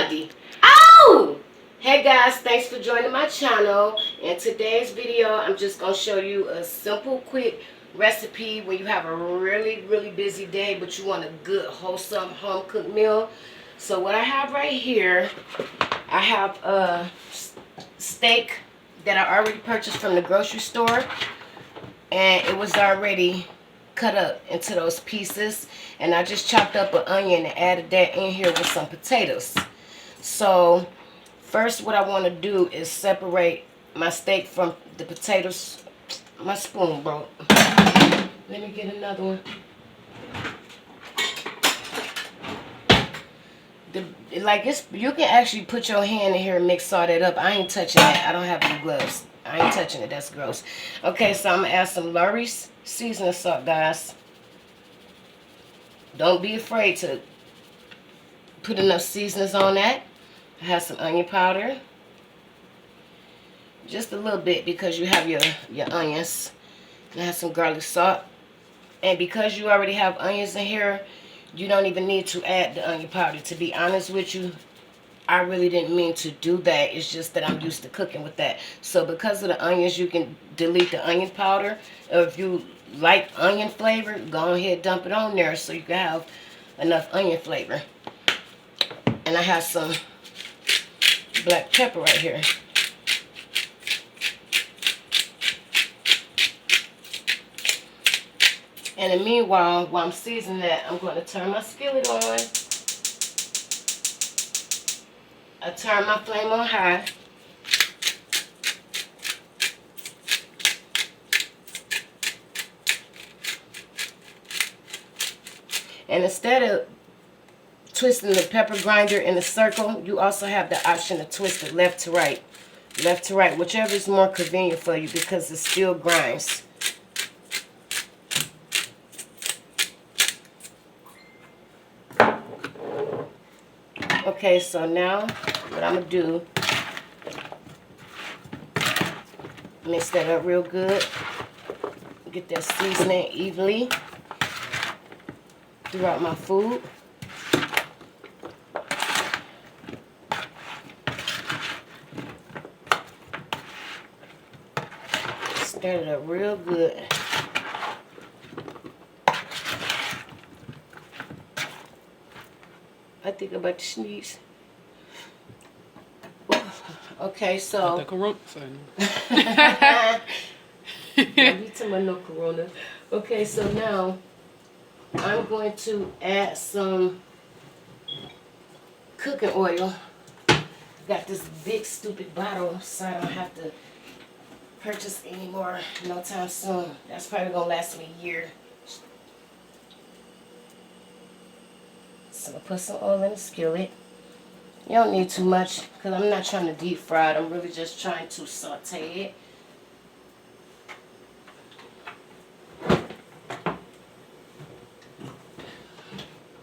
Monday. Oh! Hey guys, thanks for joining my channel. In today's video, I'm just going to show you a simple, quick recipe when you have a really busy day, but you want a good, wholesome, home-cooked meal. So what I have right here, I have a steak that I already purchased from the grocery store. And it was already cut up into those pieces. And I just chopped up an onion and added that in here with some potatoes. So first what I want to do is separate my steak from the potatoes. My spoon broke. Let me get another one. You can actually put your hand in here and mix all that up. I ain't touching that. I don't have any gloves. I ain't touching it. That's gross. Okay, so I'm going to add some Lurie's seasoning salt, guys. Don't be afraid to put enough seasonings on that. I have some onion powder. Just a little bit because you have your onions. And I have some garlic salt. And because you already have onions in here, you don't even need to add the onion powder. To be honest with you, I really didn't mean to do that. It's just that I'm used to cooking with that. So because of the onions, you can delete the onion powder. Or if you like onion flavor, go ahead, dump it on there so you can have enough onion flavor. And I have some black pepper right here. And in the meanwhile, while I'm seasoning that, I'm going to turn my skillet on. I turn my flame on high. And instead of twisting the pepper grinder in a circle, you also have the option to twist it left to right. Left to right, whichever is more convenient for you because it still grinds. Okay, so now what I'm going to do, mix that up real good. Get that seasoning evenly throughout my food. Stir it up real good. I think I'm about to sneeze. Okay, so. The corona. No corona. Okay, so now I'm going to add some cooking oil. Got this big stupid bottle, so I don't have to purchase any more no time soon. That's probably gonna last me a year. So I'm going to put some oil in the skillet. You don't need too much because I'm not trying to deep fry it. I'm really just trying to saute it.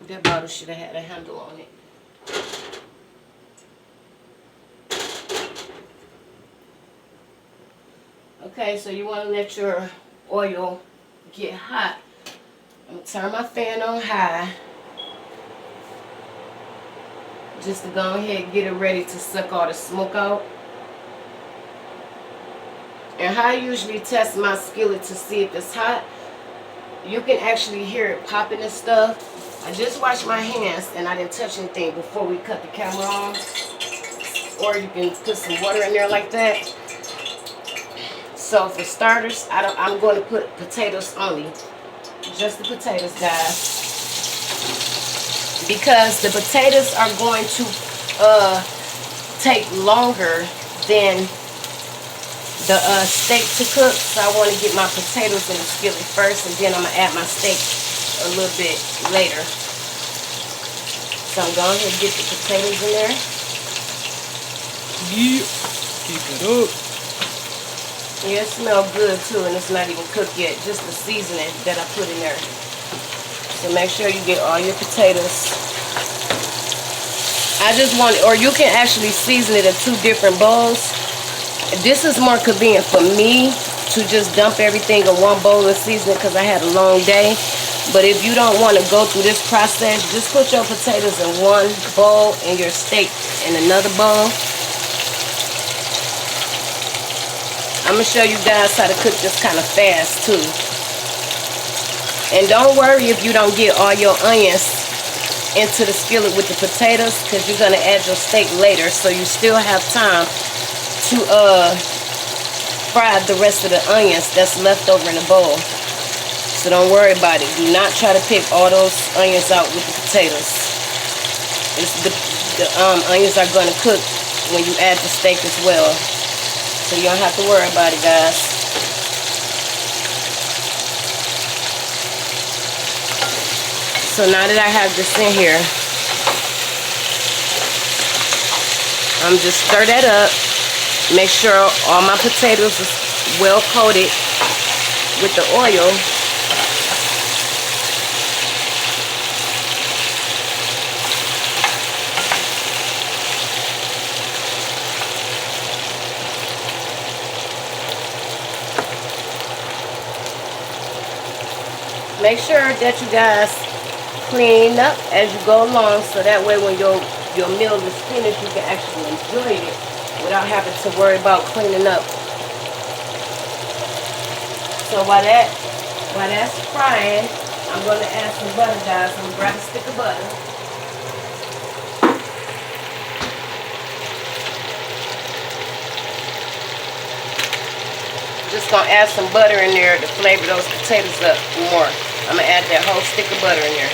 That bottle should have had a handle on it. Okay, so you want to let your oil get hot. I'm going to turn my fan on high. Just to go ahead and get it ready to suck all the smoke out. And how I usually test my skillet to see if it's hot, you can actually hear it popping and stuff. I just washed my hands and I didn't touch anything before we cut the camera on. Or you can put some water in there like that. So for starters, I'm going to put potatoes only. Just the potatoes, guys. Because the potatoes are going to take longer than the steak to cook. So I want to get my potatoes in the skillet first, and then I'm going to add my steak a little bit later. So I'm going to get the potatoes in there. Yeah, keep it up. Yeah, it smells good too, and it's not even cooked yet. Just the seasoning that I put in there. So make sure you get all your potatoes. I just want, or you can actually season it in 2 different bowls. This is more convenient for me to just dump everything in one bowl of seasoning because I had a long day. But if you don't want to go through this process, just put your potatoes in one bowl and your steak in another bowl. I'm going to show you guys how to cook this kind of fast too. And don't worry if you don't get all your onions into the skillet with the potatoes, because you're going to add your steak later, so you still have time to fry the rest of the onions that's left over in the bowl. So don't worry about it. Do not try to pick all those onions out with the potatoes. The onions are going to cook when you add the steak as well. So you don't have to worry about it, guys. So now that I have this in here, I'm just stir that up. Make sure all my potatoes is well coated with the oil. Make sure that you guys clean up as you go along, so that way when your meal is finished, you can actually enjoy it without having to worry about cleaning up. So while that's frying, I'm going to add some butter, guys. I'm going to grab a stick of butter. Just going to add some butter in there to flavor those potatoes up more. I'm going to add that whole stick of butter in there.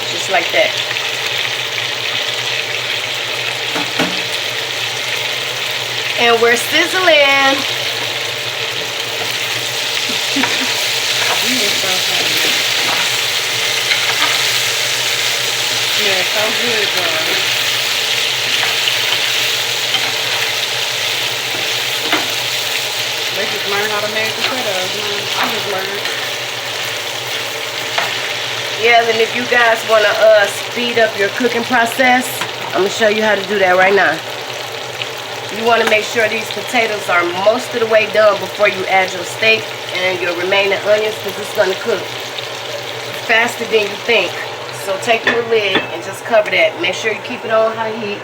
Just like that. And we're sizzling. Yeah, it's so good, guys. They just learn how to make potatoes, man. I just learned. Yeah, and if you guys want to speed up your cooking process, I'm going to show you how to do that right now. You want to make sure these potatoes are most of the way done before you add your steak and your remaining onions, because it's going to cook faster than you think. So take your lid and just cover that. Make sure you keep it on high heat.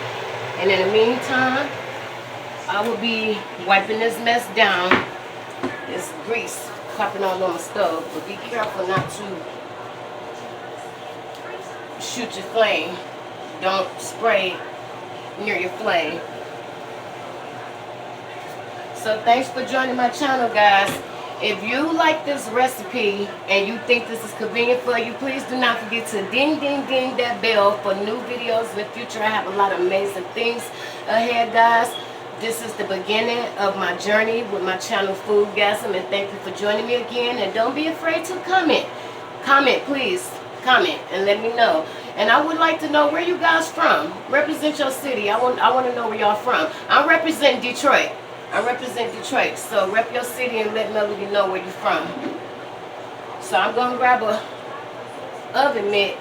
And in the meantime, I will be wiping this mess down. This grease popping all on the stove, but be careful not to shoot your flame. Don't spray near your flame. So thanks for joining my channel, guys. If you like this recipe and you think this is convenient for you, please do not forget to ding that bell for new videos in the future. I have a lot of amazing things ahead, guys. This is the beginning of my journey with my channel Foodgasm, and thank you for joining me again. And don't be afraid to comment. Comment, please. Comment and let me know. And I would like to know where you guys from. Represent your city. I want to know where y'all from. I represent Detroit. So rep your city and let Melody know where you're from. So I'm going to grab a oven mitt.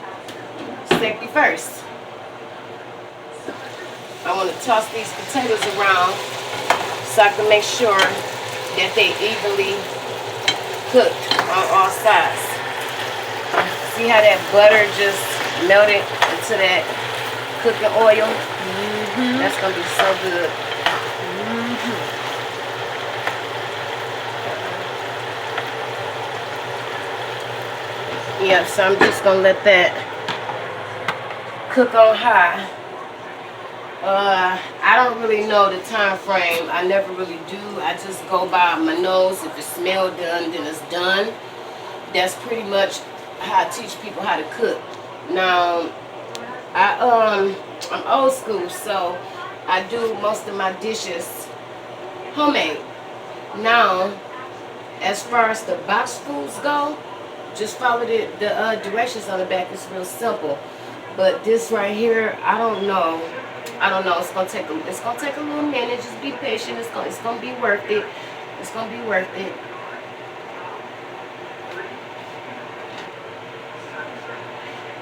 Safety first. I want to toss these potatoes around so I can make sure that they evenly cooked on all sides. See how that butter just melted into that cooking oil? That's going to be so good. Yeah, so I'm just going to let that cook on high. I don't really know the time frame. I never really do. I just go by my nose. If it smells done, then it's done. That's pretty much how I teach people how to cook. Now, I'm old school, so I do most of my dishes homemade. Now, as far as the box foods go, just follow the directions on the back. It's real simple. But this right here, I don't know. It's gonna take a little minute. Just be patient. It's gonna be worth it. It's gonna be worth it.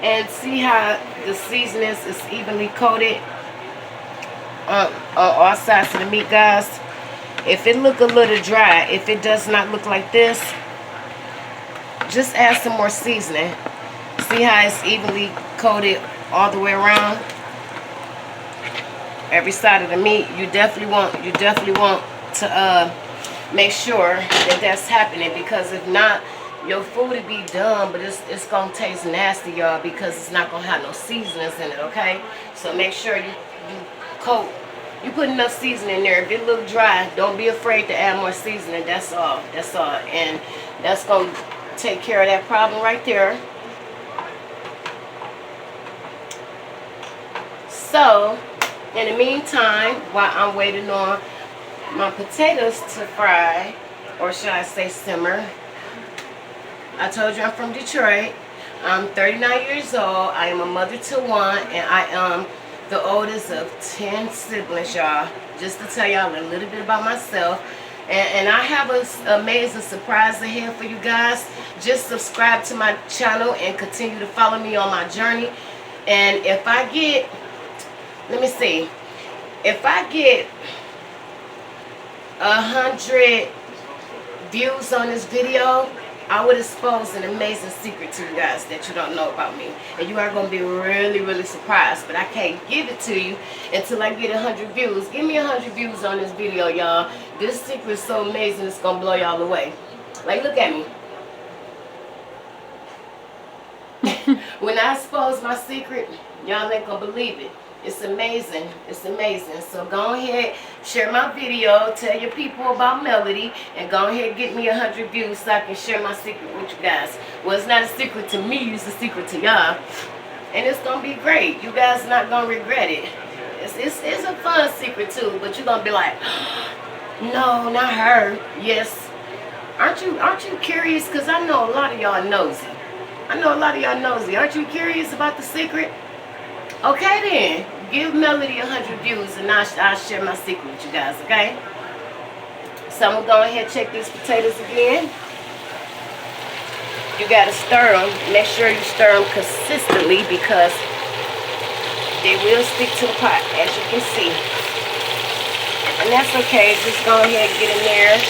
And see how the seasonings is evenly coated on all sides of the meat, guys. If it look a little dry, if it does not look like this, just add some more seasoning. See how it's evenly coated all the way around? Every side of the meat. You definitely want to make sure that that's happening, because if not, your food will be done, but it's gonna taste nasty, y'all, because it's not gonna have no seasonings in it. Okay, so make sure you put enough seasoning in there. If it look dry, don't be afraid to add more seasoning. That's all, and that's gonna take care of that problem right there. So in the meantime, while I'm waiting on my potatoes to fry, or should I say simmer, I told you I'm from Detroit. I'm 39 years old. I am a mother to one, and I am the oldest of 10 siblings, y'all. Just to tell y'all a little bit about myself. And I have an amazing surprise ahead for you guys. Just subscribe to my channel and continue to follow me on my journey. And if I get, let me see, if I get 100 views on this video, I would expose an amazing secret to you guys that you don't know about me. And you are going to be really, really surprised. But I can't give it to you until I get 100 views. Give me 100 views on this video, y'all. This secret is so amazing, it's going to blow y'all away. Like, look at me. When I expose my secret, y'all ain't going to believe it. It's amazing. It's amazing. So go ahead, share my video, tell your people about Melody, and go ahead and get me 100 views so I can share my secret with you guys. Well, it's not a secret to me, it's a secret to y'all. And it's going to be great. You guys are not going to regret it. It's a fun secret too, but you're going to be like, no, not her. Yes. Aren't you curious? Because I know a lot of y'all nosy. Aren't you curious about the secret? Okay then, give Melody 100 views and I'll share my secret with you guys, okay? So I'm going to go ahead and check these potatoes again. You got to stir them. Make sure you stir them consistently because they will stick to the pot, as you can see. And that's okay, just go ahead and get in there.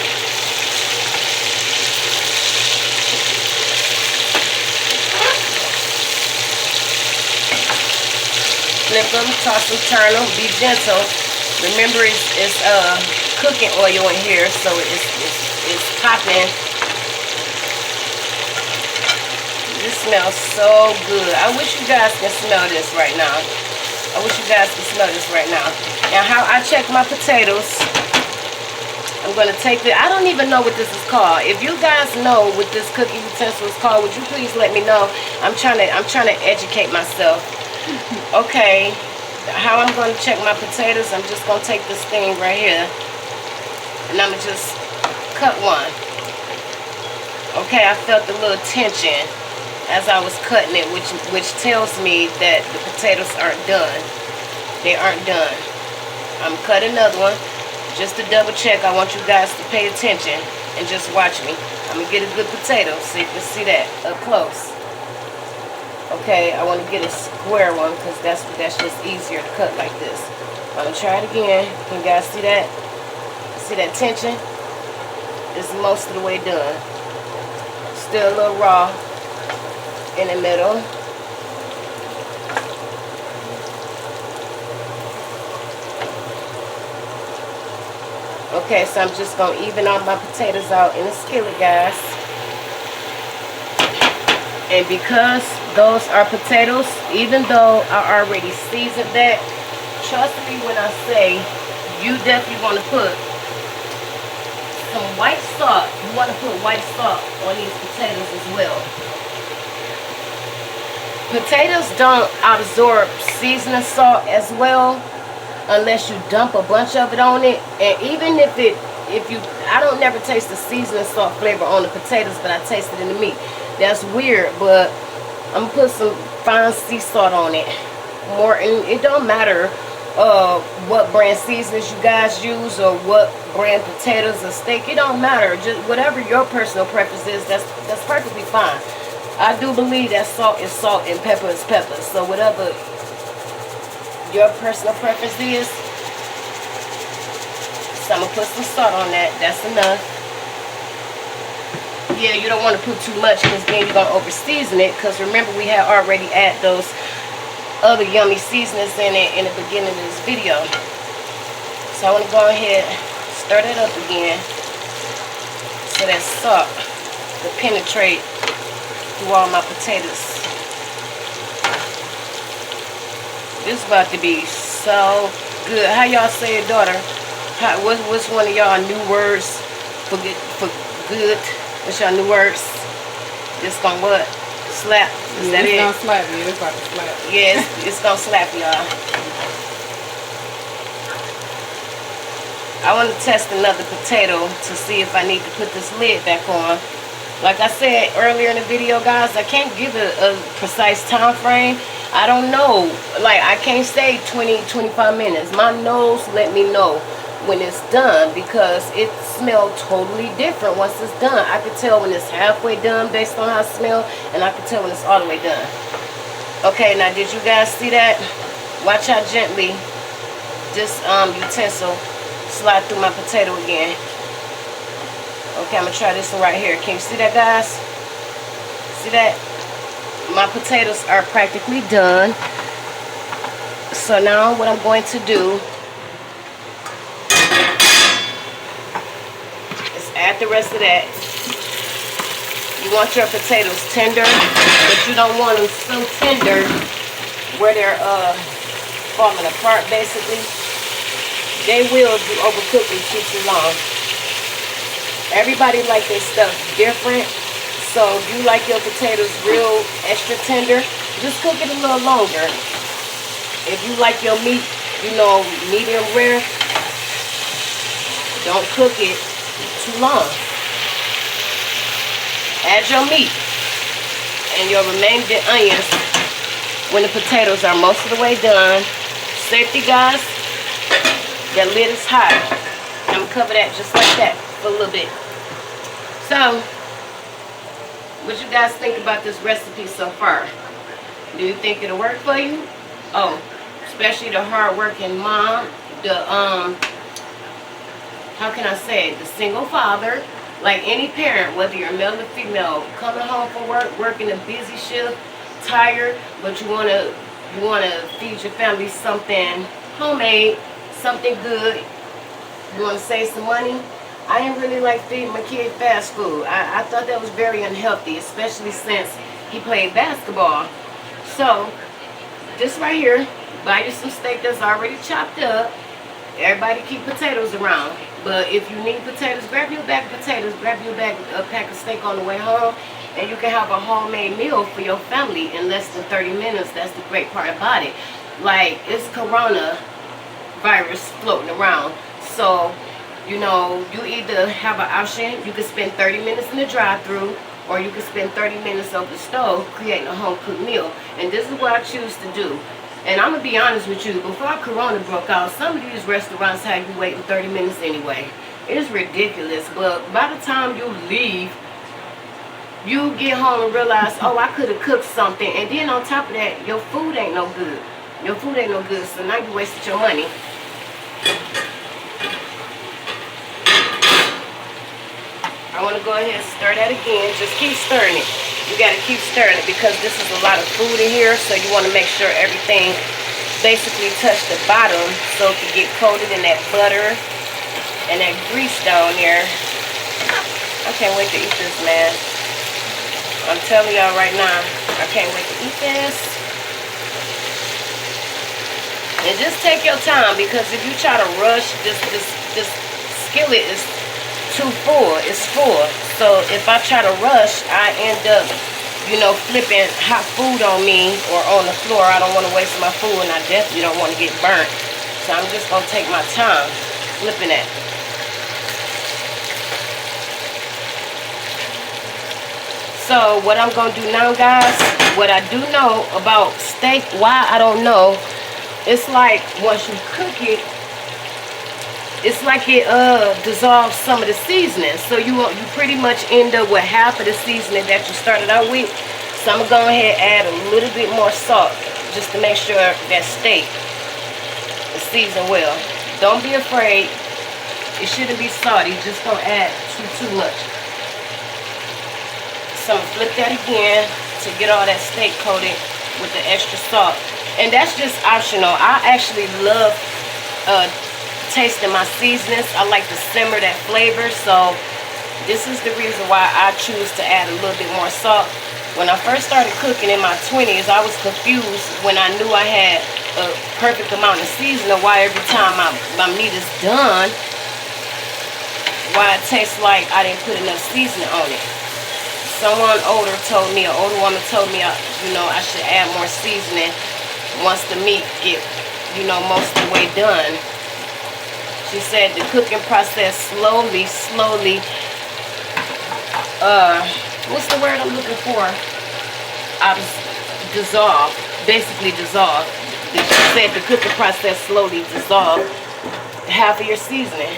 Flip them, toss them, turn them, be gentle. Remember, it's cooking oil in here, so it's popping. This smells so good. I wish you guys can smell this right now. Now, how I check my potatoes, I'm gonna take the. I don't even know what this is called. If you guys know what this cooking utensil is called, would you please let me know? I'm trying to educate myself. Okay, how I'm going to check my potatoes, I'm just going to take this thing right here and I'm going to just cut one. Okay, I felt a little tension as I was cutting it, which tells me that the potatoes aren't done. They aren't done. I'm cutting another one just to double check. I want you guys to pay attention and just watch me. I'm going to get a good potato so you can see that up close. Okay, I want to get a square one because that's just easier to cut like this. I'm going to try it again. Can you guys see that? See that tension? It's most of the way done. Still a little raw in the middle. Okay, so I'm just going to even all my potatoes out in the skillet, guys. And because those are potatoes, even though I already seasoned that, trust me when I say you definitely want to put some white salt. You want to put white salt on these potatoes as well. Potatoes don't absorb seasoning salt as well unless you dump a bunch of it on it. And even if I don't never taste the seasoning salt flavor on the potatoes, but I taste it in the meat. That's weird, but I'm gonna put some fine sea salt on it. And it don't matter what brand seasonings you guys use or what brand potatoes or steak. It don't matter. Just whatever your personal preference is, that's perfectly fine. I do believe that salt is salt and pepper is pepper. So whatever your personal preference is, so I'm gonna put some salt on that. That's enough. Yeah, you don't want to put too much because then you're going to over season it. Because remember, we had already added those other yummy seasonings in it in the beginning of this video. So I want to go ahead and stir it up again so that salt will penetrate through all my potatoes. This is about to be so good. How y'all say it, daughter? What's one of y'all new words for good? What's your new words? It's gonna what? Slap. Is that it? It's gonna slap you. It's about to slap. Yeah, it's gonna slap y'all. I want to test another potato to see if I need to put this lid back on. Like I said earlier in the video, guys, I can't give a precise time frame. I don't know. Like, I can't say 20-25 minutes. My nose let me know when it's done because it smells totally different once it's done. I can tell when it's halfway done based on how it smells, and I can tell when it's all the way done. Okay, now did you guys see that? Watch how gently this utensil slide through my potato again. Okay, I'm gonna try this one right here. Can you see that, guys? See that? My potatoes are practically done. So now what I'm going to do is add the rest of that. You want your potatoes tender, but you don't want them so tender where they're falling apart, basically. They will do overcooking too long. Everybody like their stuff different. So if you like your potatoes real extra tender, just cook it a little longer. If you like your meat, you know, medium rare, don't cook it too long. Add your meat and your remaining onions when the potatoes are most of the way done. Safety, guys, that lid is hot. I'm gonna cover that just like that for a little bit. So, what you guys think about this recipe so far? Do you think it'll work for you? Oh, especially the hard-working mom, the how can I say it? The single father, like any parent, whether you're male or female, coming home from work, working a busy shift, tired, but you wanna feed your family something homemade, something good. You wanna save some money? I didn't really like feeding my kid fast food. I thought that was very unhealthy, especially since he played basketball. So, this right here, buy you some steak that's already chopped up. Everybody keep potatoes around. But if you need potatoes, grab your bag of potatoes, grab your bag a pack of steak on the way home, and you can have a homemade meal for your family in less than 30 minutes. That's the great part about it. Like, it's coronavirus floating around. So, you know, you either have an option, you can spend 30 minutes in the drive-thru, or you can spend 30 minutes over the stove creating a home-cooked meal. And this is what I choose to do. And I'm going to be honest with you, before Corona broke out, some of these restaurants had you waiting 30 minutes anyway. It's ridiculous, but by the time you leave, you get home and realize, oh, I could have cooked something. And then on top of that, your food ain't no good. Your food ain't no good, so now you wasted your money. I want to go ahead and stir that again. Just keep stirring it. You got to keep stirring it because this is a lot of food in here. So you want to make sure everything basically touch the bottom so it can get coated in that butter and that grease down there. I can't wait to eat this, man. I'm telling y'all right now, I can't wait to eat this. And just take your time because if you try to rush, this skillet is too full. It's full. So if I try to rush, I end up, you know, flipping hot food on me or on the floor. I don't want to waste my food, and I definitely don't want to get burnt. So I'm just going to take my time flipping it. So what I'm going to do now, guys, what I do know about steak, why I don't know, it's like once you cook it, it's like it dissolves some of the seasoning. So you pretty much end up with half of the seasoning that you started out with. So I'm going to go ahead and add a little bit more salt just to make sure that steak is seasoned well. Don't be afraid. It shouldn't be salty. Just don't add too much. So I'm gonna flip that again to get all that steak coated with the extra salt. And that's just optional. I actually love tasting my seasonings. I like to simmer that flavor. So this is the reason why I choose to add a little bit more salt. When I first started cooking in my 20s, I was confused when I knew I had a perfect amount of seasoning, why every time my meat is done, why it tastes like I didn't put enough seasoning on it. Someone older told me, an older woman told me, you know, I should add more seasoning once the meat get, you know, most of the way done. She said the cooking process slowly, what's the word I'm looking for? Dissolve, basically dissolve. She said the cooking process slowly dissolve half of your seasoning.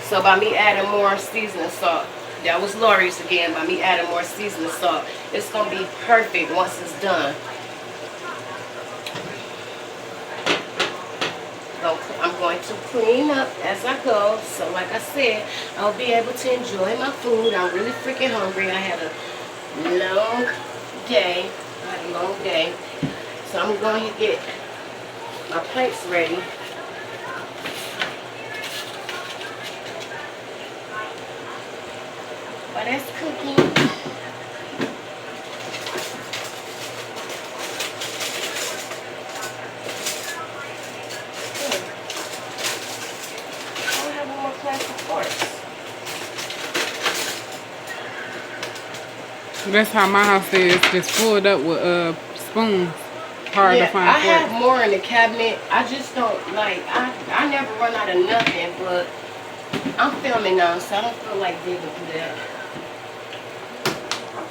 So by me adding more seasoning salt, that was Lori's again, by me adding more seasoning salt, it's going to be perfect once it's done. I'm going to clean up as I go. So like I said, I'll be able to enjoy my food. I'm really freaking hungry. I had a long day. So I'm going to get my plates ready. While that's cooking, That's how my house is, just filled up with spoons. Hard to find I forks. have more in the cabinet. I just don't like, I never run out of nothing, but I'm filming now, so I don't feel like digging through that.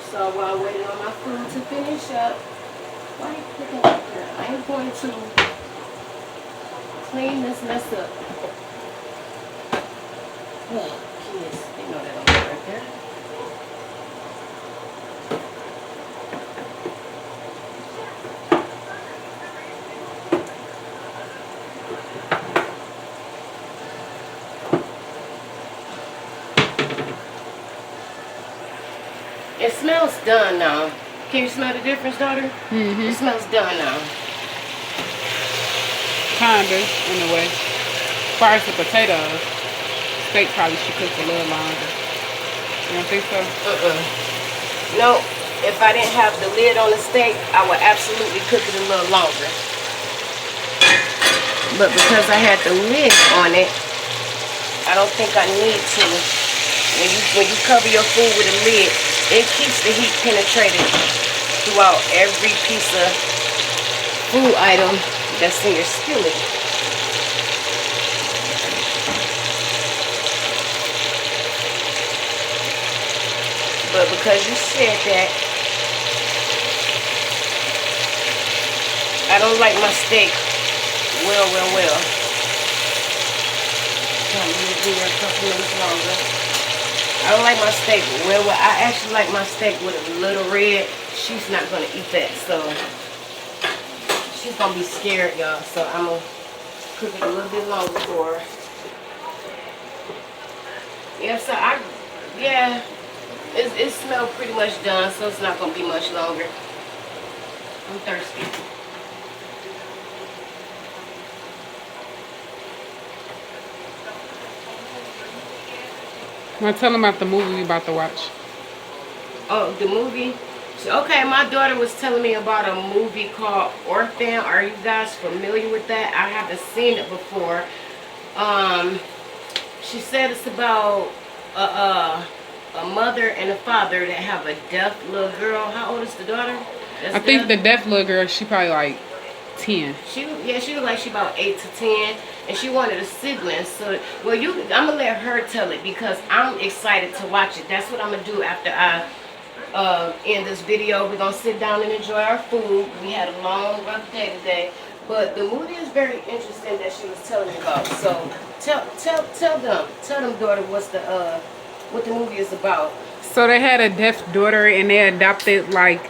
So while I'm waiting on my food to finish up, why are you cooking like that? I am going to clean this mess up. Oh, kids, they know that don't go right there. It smells done now. Can you smell the difference, daughter? Mm-hmm. It smells done now. Kinda, in a way. As far as the potatoes, steak probably should cook a little longer. You don't think so? No, if I didn't have the lid on the steak, I would absolutely cook it a little longer. But because I had the lid on it, I don't think I need to. When you cover your food with a lid, it keeps the heat penetrated throughout every piece of food item that's in your skillet. But because you said that, I don't like my steak well. I'm going to do it a couple minutes longer. I don't like my steak well. I actually like my steak with a little red. She's not going to eat that, so she's going to be scared, y'all. So I'm going to cook it a little bit longer for her. Yeah, so it smells pretty much done, so it's not going to be much longer. I'm thirsty. Now tell them about the movie we about to watch. Oh, the movie? Okay, my daughter was telling me about a movie called Orphan. Are you guys familiar with that? I haven't seen it before. She said it's about a mother and a father that have a deaf little girl. How old is the daughter? I think the deaf little girl, she probably like 10. She looked like she about 8 to 10, and she wanted a sibling. So, well, I'm gonna let her tell it because I'm excited to watch it. That's what I'm gonna do after I end this video. We're gonna sit down and enjoy our food. We had a long, rough day today, but the movie is very interesting that she was telling me about. So, tell them, daughter, what the movie is about. So they had a deaf daughter and they adopted like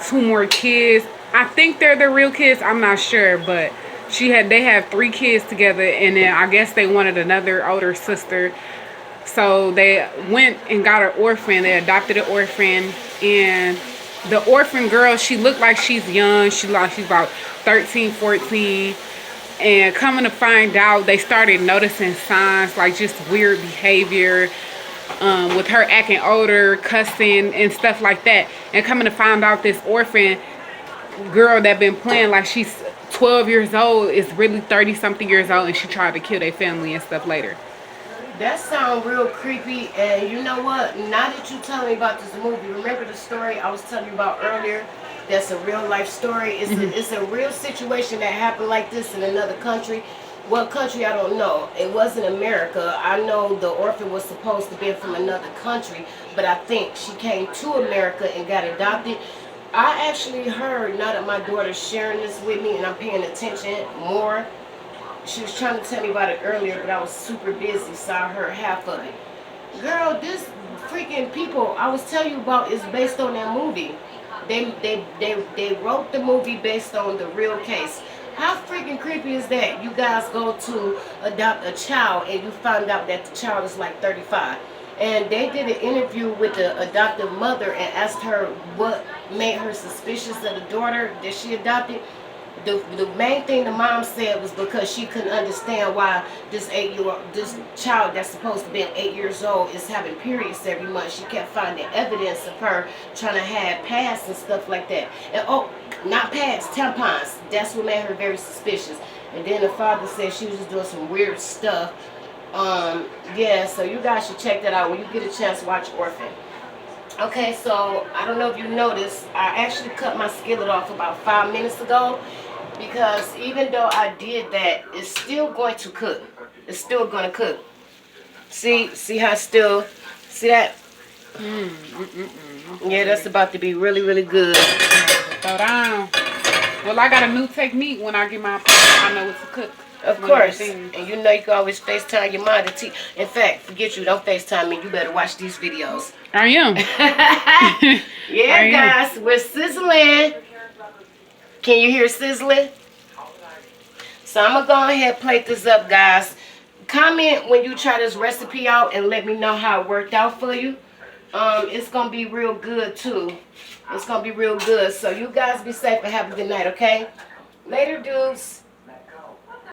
2 more kids. I think they're the real kids. I'm not sure, but they have 3 kids together, and then I guess they wanted another older sister. So they went and got an orphan. They adopted an orphan, And the orphan girl, she looked like she's young. She's about 13, 14. And coming to find out, they started noticing signs like just weird behavior, with her acting older, cussing and stuff like that. And coming to find out, this orphan girl that been playing like she's 12 years old is really 30 something years old, and she tried to kill their family and stuff later. That sounds real creepy. And you know what? Now that you tell me about this movie, remember the story I was telling you about earlier? That's a real life story. It's a real situation that happened like this in another country. What country, I don't know. It wasn't America. I know the orphan was supposed to be from another country, but I think she came to America and got adopted. I actually heard, now that my daughter's sharing this with me and I'm paying attention more, she was trying to tell me about it earlier, but I was super busy, so I heard half of it. Girl, this freaking people I was telling you about is based on that movie. They wrote the movie based on the real case. How freaking creepy is that? You guys go to adopt a child and you find out that the child is like 35. And they did an interview with the adoptive mother and asked her what made her suspicious of the daughter that she adopted. The main thing the mom said was because she couldn't understand why this child that's supposed to be 8 years old is having periods every month. She kept finding evidence of her trying to have pads and stuff like that. And not pads, tampons. That's what made her very suspicious. And then the father said she was just doing some weird stuff. Yeah, so you guys should check that out when you get a chance to watch Orphan. Okay, so I don't know if you noticed, I actually cut my skillet off about 5 minutes ago, because even though I did that, it's still going to cook. It's still going to cook. See how it's still, see that? Yeah, that's about to be really, really good. Throw down. Well, I got a new technique when I get my pot. I know what to cook. Of course. And you know you can always FaceTime your mom to teach. In fact, forget you, don't FaceTime me. You better watch these videos. I am. Yeah, guys, we're sizzling. Can you hear sizzling? So I'm going to go ahead and plate this up, guys. Comment when you try this recipe out and let me know how it worked out for you. It's going to be real good, too. It's going to be real good. So you guys be safe and have a good night, okay? Later, dudes.